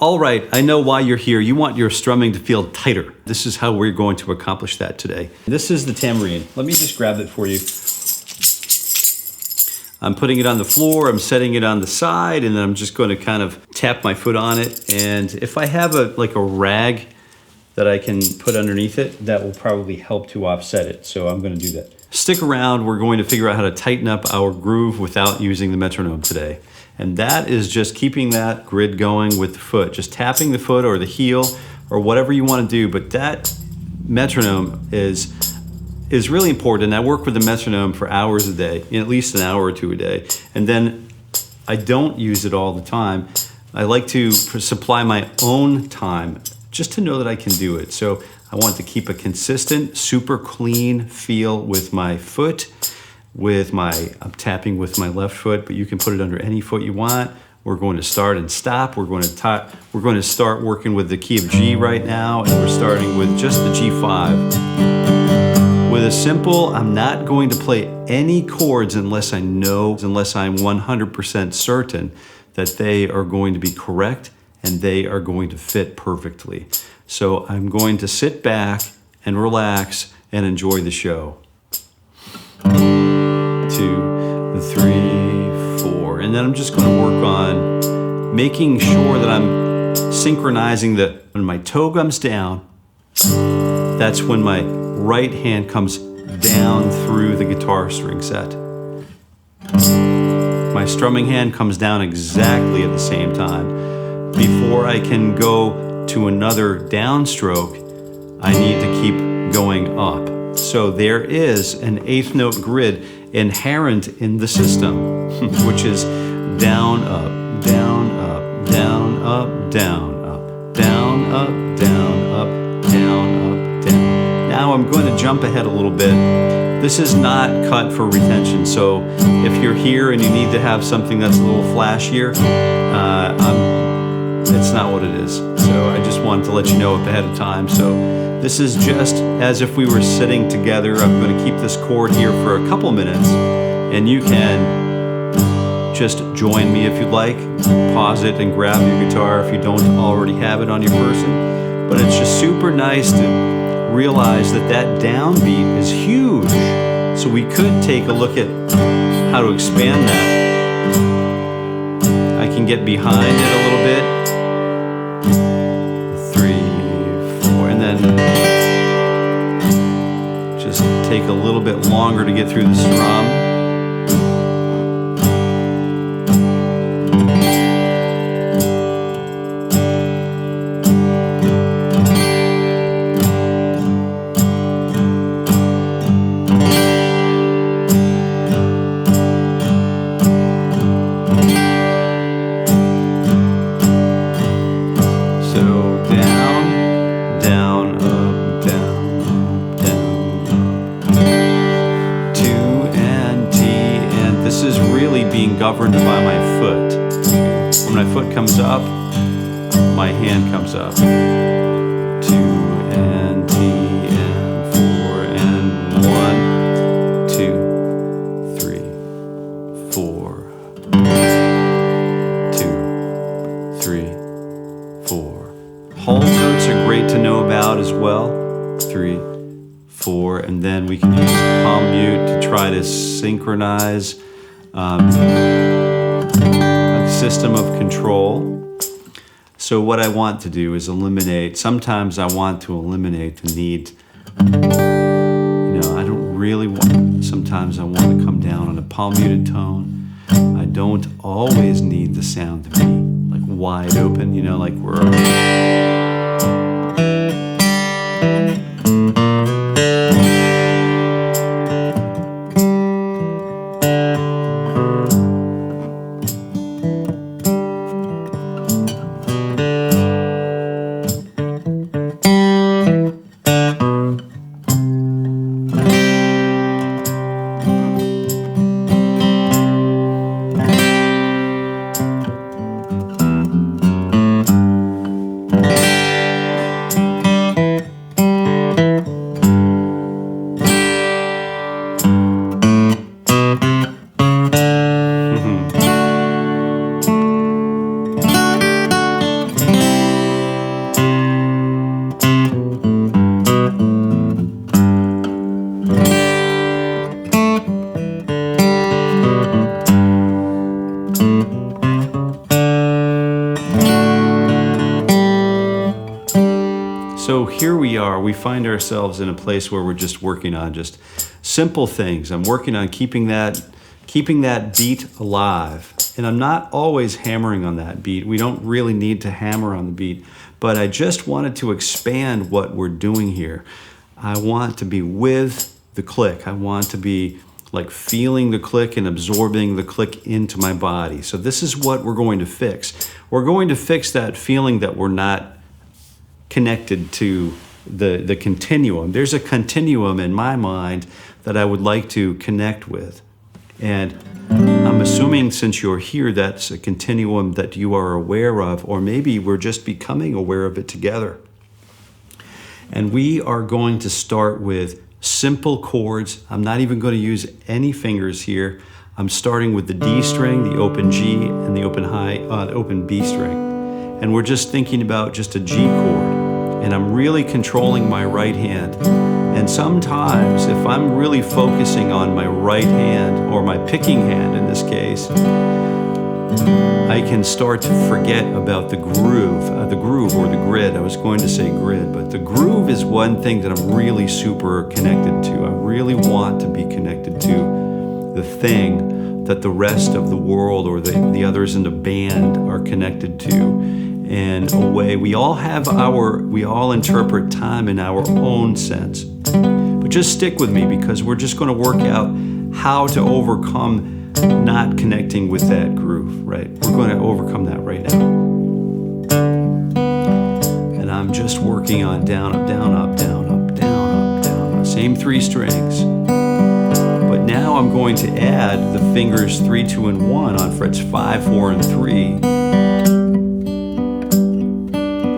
All right, I know why you're here. You want your strumming to feel tighter. This is how we're going to accomplish that today. This is the tambourine. Let me just grab it for you. I'm putting it on the floor, I'm setting it on the side, and then I'm just going to kind of tap my foot on it. And if I have a rag that I can put underneath it, that will probably help to offset it. So I'm going to do that. Stick around, we're going to figure out how to tighten up our groove without using the metronome today. And that is just keeping that grid going with the foot, just tapping the foot or the heel or whatever you want to do. But that metronome is really important. And I work with the metronome for hours a day, at least an hour or two a day. And then I don't use it all the time. I like to supply my own time just to know that I can do it. So I want to keep a consistent, super clean feel with my foot. I'm tapping with my left foot, but you can put it under any foot you want. We're going to start and stop. We're going to start working with the key of G right now, and we're starting with just the G5. With a simple, I'm not going to play any chords unless I'm 100% certain that they are going to be correct and they are going to fit perfectly. So I'm going to sit back and relax and enjoy the show. 2, 3, 4. And then I'm just going to work on making sure that I'm synchronizing that when my toe comes down, that's when my right hand comes down through the guitar string set. My strumming hand comes down exactly at the same time. Before I can go to another downstroke, I need to keep going up. So there is an eighth note grid inherent in the system, which is down, up, down, up, down, up, down, up, down, up, down, up, down, up, down. Now I'm going to jump ahead a little bit. This is not cut for retention, so if you're here and you need to have something that's a little flashier, it's not what it is. So I just wanted to let you know ahead of time. So this is just as if we were sitting together. I'm going to keep this chord here for a couple minutes, and you can just join me if you'd like. Pause it and grab your guitar if you don't already have it on your person. But it's just super nice to realize that that downbeat is huge. So we could take a look at how to expand that. I can get behind it a little bit. 3, 4, and then just take a little bit longer to get through the strum. Governed by my foot. When my foot comes up, my hand comes up. 2 and T and 4 and 1, 2, 3, 4. 2, 3, 4. Whole notes are great to know about as well. 3, 4, and then we can use palm mute to try to synchronize a system of control. So what I want to do is sometimes I want to eliminate the need, I don't really want, sometimes I want to come down on a palm muted tone. I don't always need the sound to be like wide open, like we're So here we are, we find ourselves in a place where we're just working on just simple things. I'm working on keeping that beat alive. And I'm not always hammering on that beat. We don't really need to hammer on the beat, but I just wanted to expand what we're doing here. I want to be with the click. I want to be like feeling the click and absorbing the click into my body. So this is what we're going to fix. We're going to fix that feeling that we're not connected to the continuum. There's a continuum in my mind that I would like to connect with. And I'm assuming since you're here, that's a continuum that you are aware of, or maybe we're just becoming aware of it together. And we are going to start with simple chords. I'm not even going to use any fingers here. I'm starting with the D string, the open G, and the open B string. And we're just thinking about just a G chord. And I'm really controlling my right hand. And sometimes if I'm really focusing on my right hand, or my picking hand in this case, I can start to forget about the groove or the grid. I was going to say grid, but the groove is one thing that I'm really super connected to. I really want to be connected to the thing that the rest of the world or the others in the band are connected to. In a way, we all interpret time in our own sense. But just stick with me, because we're just going to work out how to overcome not connecting with that groove, right? We're going to overcome that right now. And I'm just working on down, up, down, up, down, up, down, up, down, up. Same 3 strings. But now I'm going to add the fingers 3, 2, and 1 on frets 5, 4, and 3.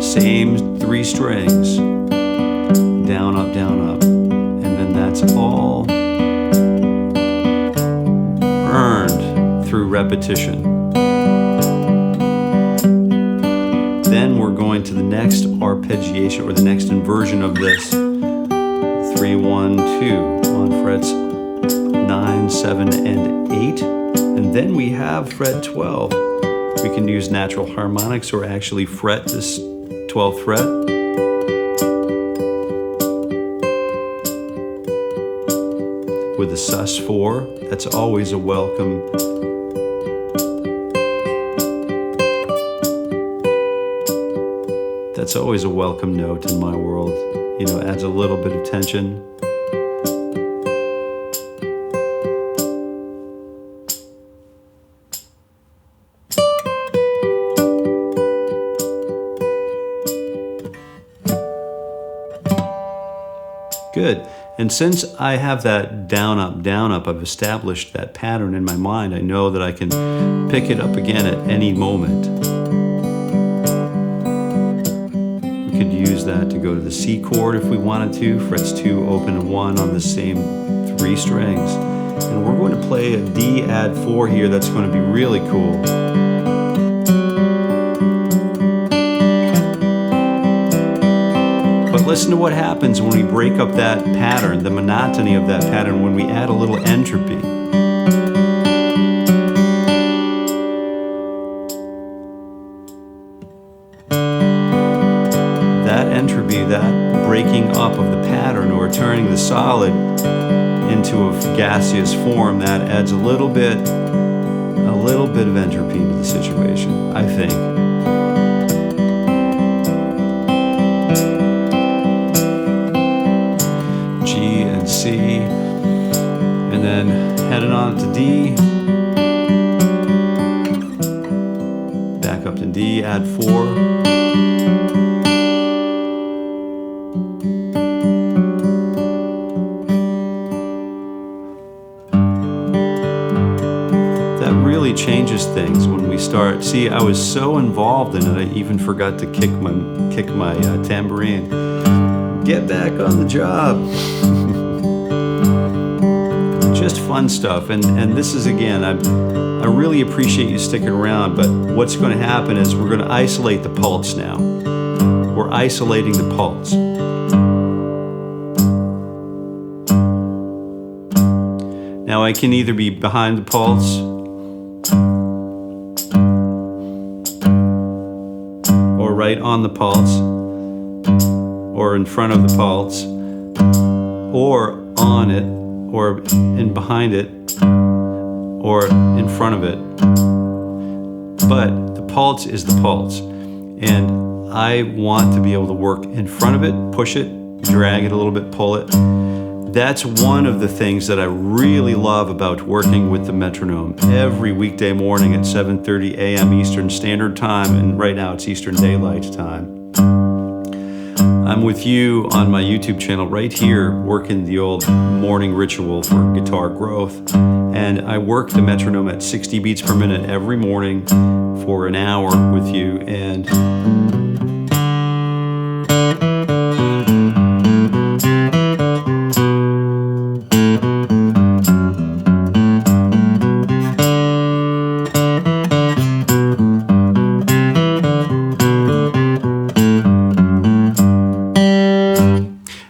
Same 3 strings. Down, up, and then that's all earned through repetition. Then we're going to the next arpeggiation, or the next inversion of this. 3, 1, 2 on frets 9, 7, and 8. And then we have fret 12. We can use natural harmonics or actually fret this 12th fret. With a sus4, that's always a welcome. That's always a welcome note in my world. You know, adds a little bit of tension. Good. And since I have that down, up, I've established that pattern in my mind. I know that I can pick it up again at any moment. We could use that to go to the C chord if we wanted to. Frets 2, open, and 1 on the same 3 strings. And we're going to play a D add 4 here. That's going to be really cool. Listen to what happens when we break up that pattern, the monotony of that pattern, when we add a little entropy. That entropy, that breaking up of the pattern, or turning the solid into a gaseous form, that adds a little bit of entropy into the situation, I think. C, and then heading on to D, back up to D, add 4, that really changes things when we start. See, I was so involved in it, I even forgot to kick my tambourine. Get back on the job. Just fun stuff, and this is, again, I really appreciate you sticking around, but what's going to happen is we're going to isolate the pulse now. We're isolating the pulse. Now I can either be behind the pulse or right on the pulse, or in front of the pulse, or on it, or in behind it, or in front of it. But the pulse is the pulse. And I want to be able to work in front of it, push it, drag it a little bit, pull it. That's one of the things that I really love about working with the metronome. Every weekday morning at 7:30 a.m. Eastern Standard Time, and right now it's Eastern Daylight Time, I'm with you on my YouTube channel right here, working the old morning ritual for guitar growth. And I work the metronome at 60 beats per minute every morning for an hour with you.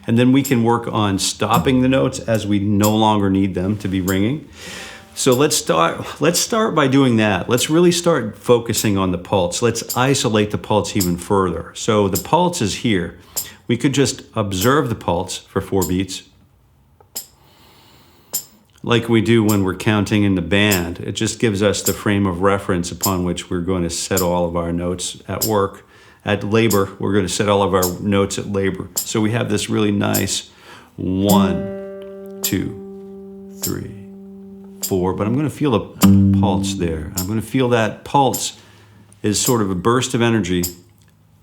And then we can work on stopping the notes as we no longer need them to be ringing. So let's start by doing that. Let's really start focusing on the pulse. Let's isolate the pulse even further. So the pulse is here. We could just observe the pulse for 4 beats, like we do when we're counting in the band. It just gives us the frame of reference upon which we're going to set all of our notes at work. At labor, we're going to set all of our notes at labor. So we have this really nice 1, 2, 3, 4, but I'm going to feel a pulse there. I'm going to feel that pulse is sort of a burst of energy,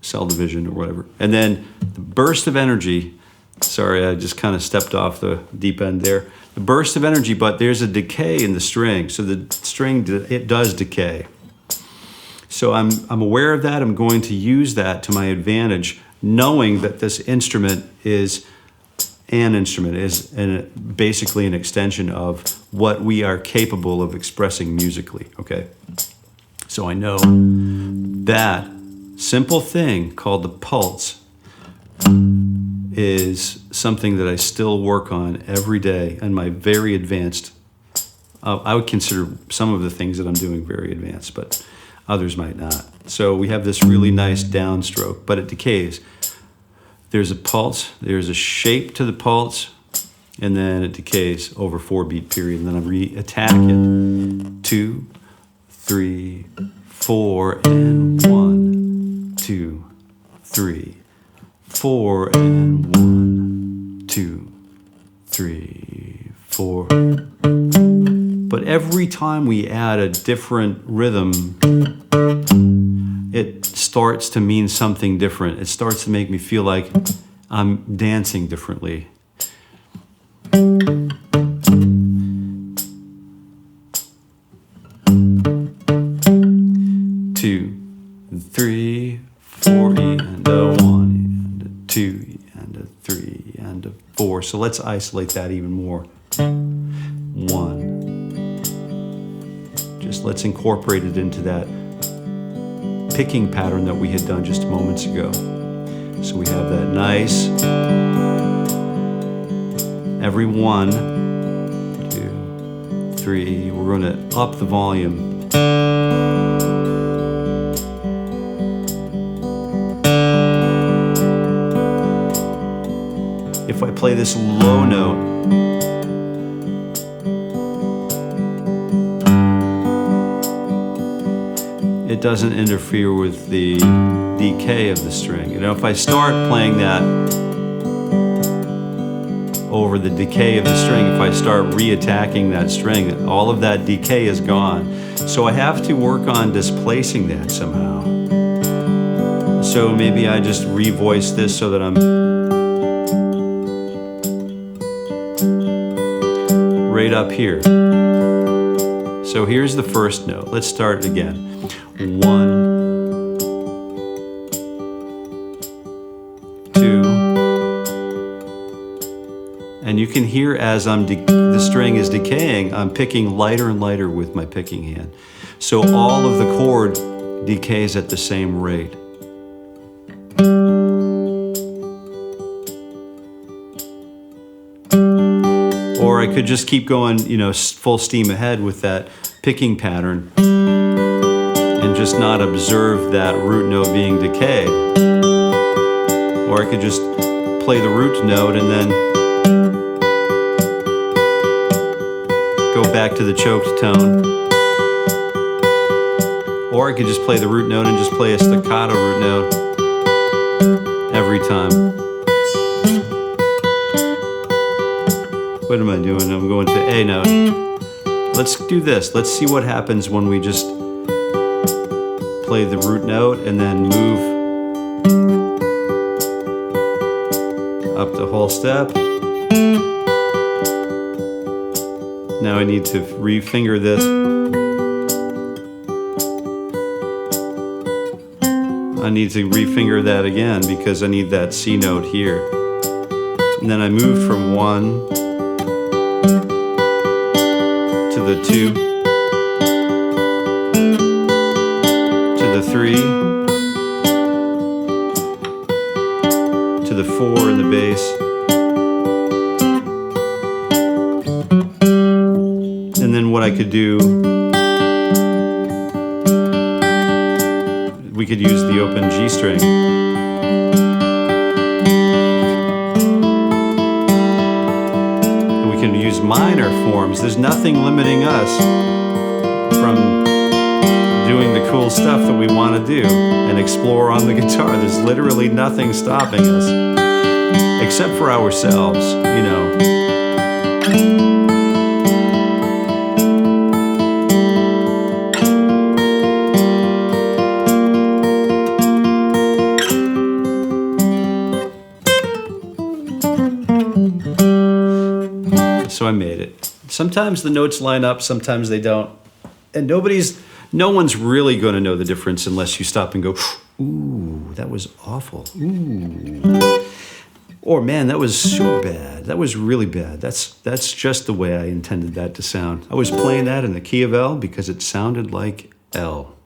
cell division or whatever. And then the burst of energy, sorry, I just kind of stepped off the deep end there. The burst of energy, but there's a decay in the string. So the string, it does decay. So I'm aware of that. I'm going to use that to my advantage, knowing that this instrument is basically an extension of what we are capable of expressing musically, okay? So I know that simple thing called the pulse is something that I still work on every day, and my very advanced, I would consider some of the things that I'm doing very advanced, but others might not. So we have this really nice downstroke, but it decays. There's a pulse, there's a shape to the pulse, and then it decays over 4 beat period, and then I re-attack it. 2, 3, 4, and 1, 2, 3, 4, and 1, 2, 3, 4. But every time we add a different rhythm, it starts to mean something different. It starts to make me feel like I'm dancing differently. 2, 3, 4, and a 1, and a 2, and a 3, and a 4. So let's isolate that even more. 1. Just let's incorporate it into that picking pattern that we had done just moments ago. So we have that nice, every 1, 2, 3, we're going to up the volume. If I play this low note, it doesn't interfere with the decay of the string. You know, if I start playing that over the decay of the string, if I start re-attacking that string, all of that decay is gone. So I have to work on displacing that somehow. So maybe I just revoice this so that I'm right up here. So here's the first note. Let's start again. 1, 2, and you can hear as the string is decaying, I'm picking lighter and lighter with my picking hand. So all of the chord decays at the same rate. Or I could just keep going, you know, full steam ahead with that picking pattern and just not observe that root note being decayed. Or I could just play the root note and then go back to the choked tone. Or I could just play the root note and just play a staccato root note every time. What am I doing? I'm going to A note. Let's do this. Let's see what happens when we just play the root note and then move up the whole step. Now I need to refinger this. I need to refinger that again because I need that C note here. And then I moved from 1 to the 2 to the 3 to the 4 in the bass. And then what I could do, we could use the open G string. And we can use minor forms. There's nothing limiting us from doing the cool stuff that we want to do and explore on the guitar. There's literally nothing stopping us, except for ourselves, you know. So I made it. Sometimes the notes line up, sometimes they don't. And no one's really going to know the difference unless you stop and go, ooh, that was awful. Ooh. Or man, that was so bad. That was really bad. That's just the way I intended that to sound. I was playing that in the key of L because it sounded like L.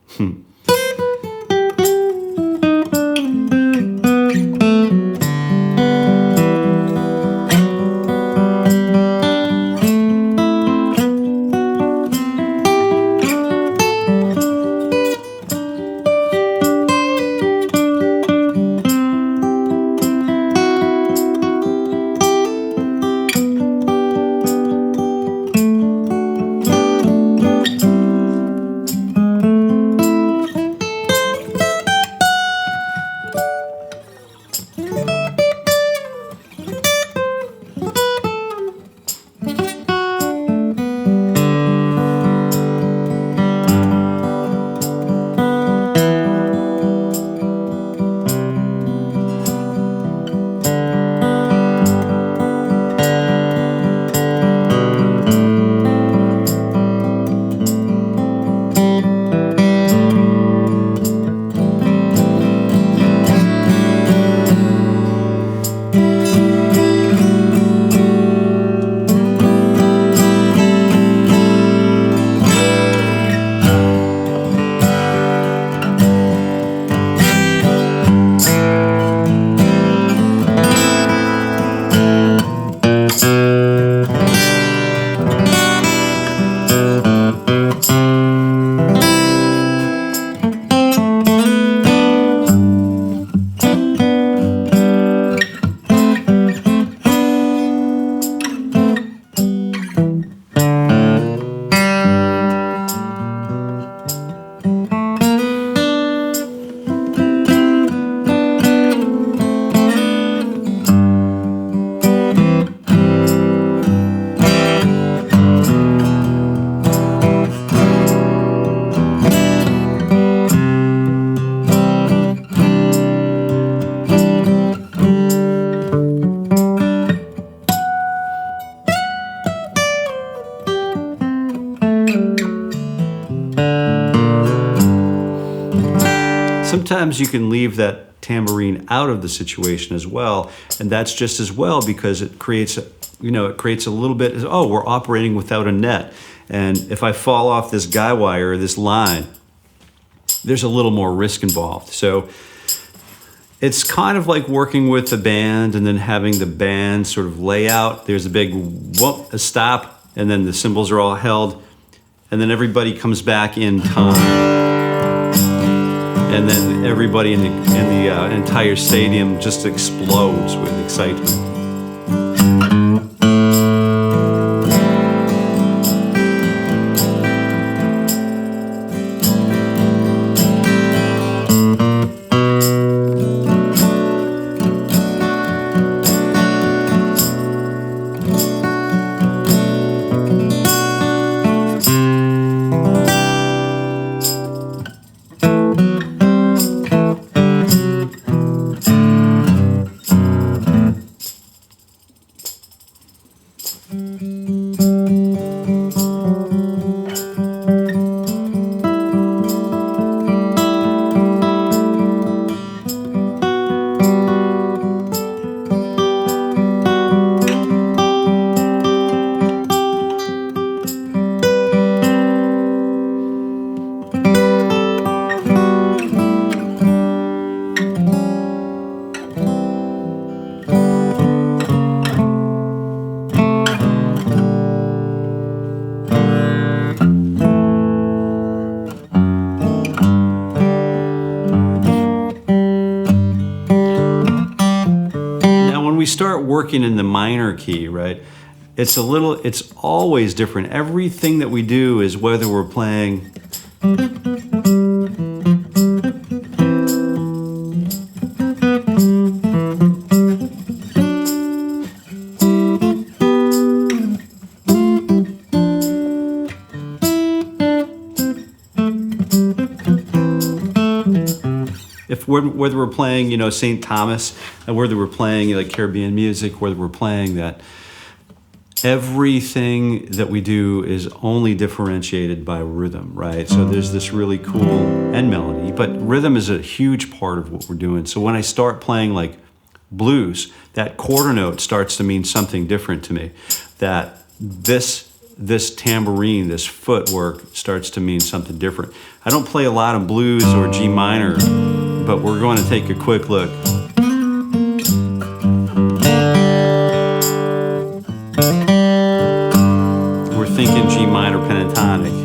Sometimes you can leave that tambourine out of the situation as well, and that's just as well because it creates a little bit, oh, we're operating without a net. And if I fall off this guy wire or this line, there's a little more risk involved. So it's kind of like working with the band and then having the band sort of lay out. There's a big whoop, a stop, and then the cymbals are all held, and then everybody comes back in time. and then everybody in the entire stadium just explodes with excitement. We start working in the minor key, right? It's always different. Everything that we do is whether we're playing whether we're playing, you know, St. Thomas, and whether we're playing like Caribbean music, whether we're playing that, everything that we do is only differentiated by rhythm, right? So there's this really cool, and melody, but rhythm is a huge part of what we're doing. So when I start playing like blues, that quarter note starts to mean something different to me. That this tambourine, this footwork starts to mean something different. I don't play a lot of blues or G minor, but we're going to take a quick look. We're thinking G minor pentatonic.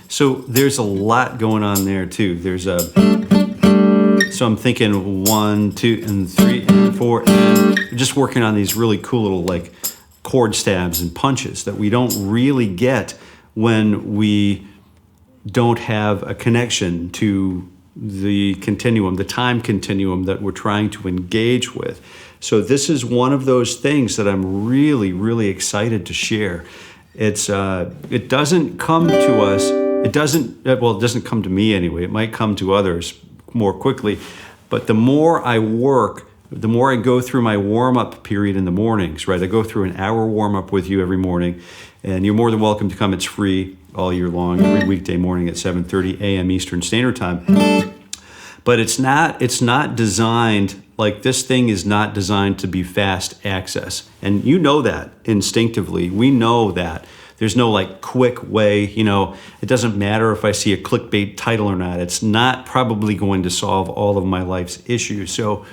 So there's a lot going on there too. So I'm thinking 1, 2, and 3, and 4, and just working on these really cool little like chord stabs and punches that we don't really get when we don't have a connection to the continuum, the time continuum that we're trying to engage with. So this is one of those things that I'm really, really excited to share. It doesn't come to us. It doesn't come to me anyway. It might come to others more quickly. But the more I work, the more I go through my warm-up period in the mornings, right? I go through an hour warm-up with you every morning, and you're more than welcome to come. It's free all year long, every weekday morning at 7:30 a.m. Eastern Standard Time. But it's not designed, like this thing is not designed to be fast access. And you know that instinctively. We know that. There's no like quick way, you know, it doesn't matter if I see a clickbait title or not. It's not probably going to solve all of my life's issues. So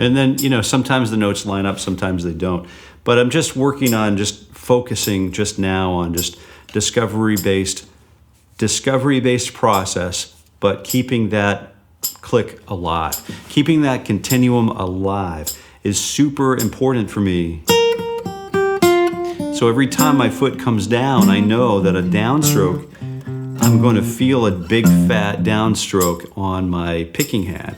And then, you know, sometimes the notes line up, sometimes they don't. But I'm just working on just focusing just now on just discovery-based process, but keeping that click alive. Keeping that continuum alive is super important for me. So every time my foot comes down, I know that a downstroke, I'm going to feel a big fat downstroke on my picking hand.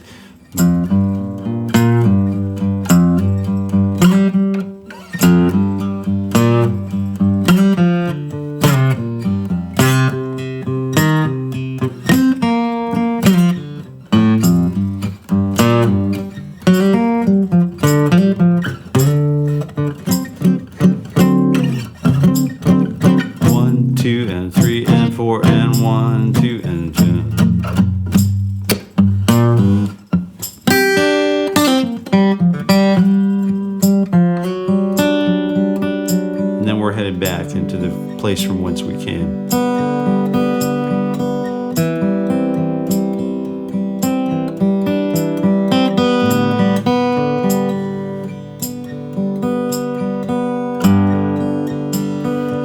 Back into the place from whence we came.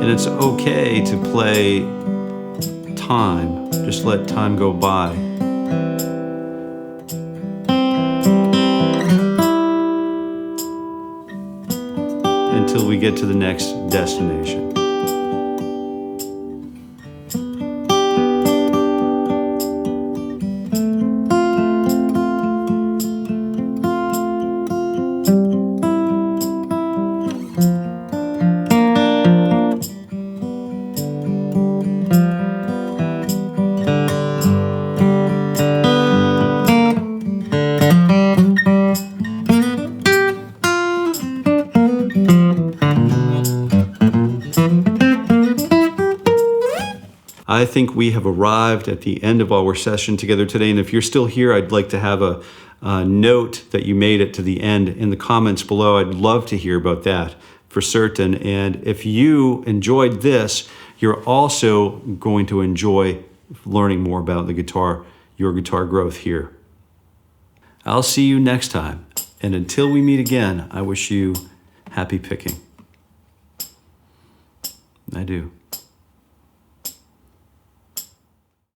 And it's okay to play time. Just let time go by. Until we get to the next destination. I think we have arrived at the end of our session together today. And if you're still here, I'd like to have a note that you made it to the end in the comments below. I'd love to hear about that for certain. And if you enjoyed this, you're also going to enjoy learning more about the guitar, your guitar growth here. I'll see you next time. And until we meet again, I wish you happy picking. I do.